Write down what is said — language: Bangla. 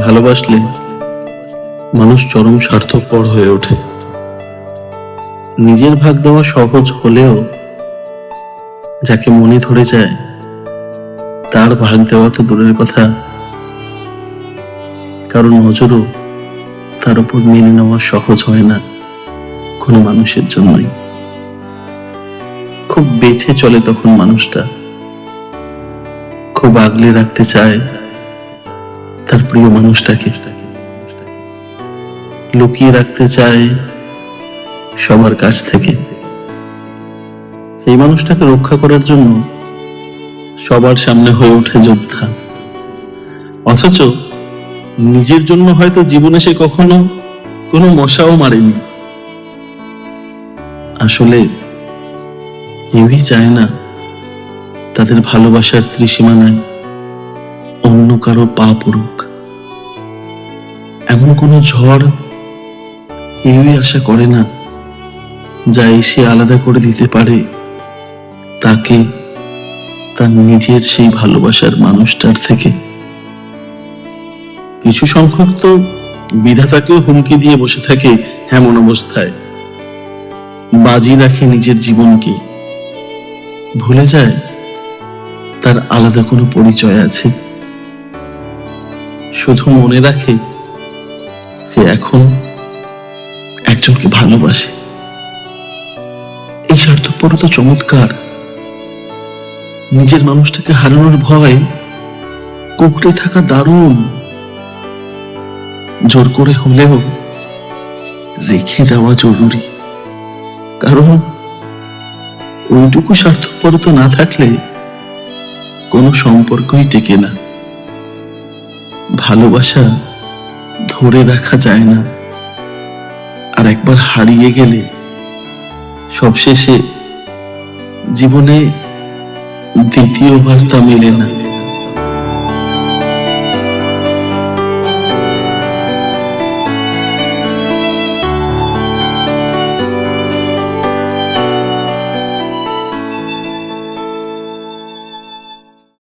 ভালোবাসলে মানুষ চরম স্বার্থপর হয়ে ওঠে। নিজের ভাগ দেওয়া সহজ হলেও যাকে মনে ধরে যায় তার ভাগ দেওয়া তো দূরের কথা, কারণ নজরও তার উপর মেনে নেওয়া সহজ হয় না কোনো মানুষের জন্যই। খুব বেছে চলে তখন মানুষটা, খুব আগলে রাখতে চায় তার প্রিয় মানুষটাকে, লুকিয়ে রাখতে চায় সবার কাছ থেকে। এই মানুষটাকে রক্ষা করার জন্য সবার সামনে হয়ে ওঠে যোদ্ধা, অথচ নিজের জন্য হয়তো জীবনে সে কখনো কোনো মশাও মারেনি। আসলে কেউই চায় না তাদের ভালোবাসার ত্রিসীমানায় অন্য কারো পা পড়ুক। এমন কোনো ঝড় কেউই আশা করে না যা এসে আলাদা করে দিতে পারে তাকে তার নিজের সেই ভালোবাসার মানুষটার থেকে। কিছু সংখ্যক তো বিধাতাকেও হুমকি দিয়ে বসে থাকে এমন অবস্থায়, বাজি রাখে নিজের জীবনকে, ভুলে যায় তার আলাদা কোনো পরিচয় আছে। শুধু মনে রাখে সে এখন একজনকে ভালোবাসে। এই স্বার্থপরতা চমৎকার। নিজের মানুষটাকে হারানোর ভয় কুঁকড়ে থাকা দারুণ, জোর করে হলেও রেখে দেওয়া জরুরি, কারণ ওইটুকু স্বার্থপরতা না থাকলে কোনো সম্পর্কই টেকে না। ভালোবাসা ধরে রাখা যায় না, আর একবার হারিয়ে গেলে সবশেষে জীবনে দ্বিতীয়বার তা মেলে না।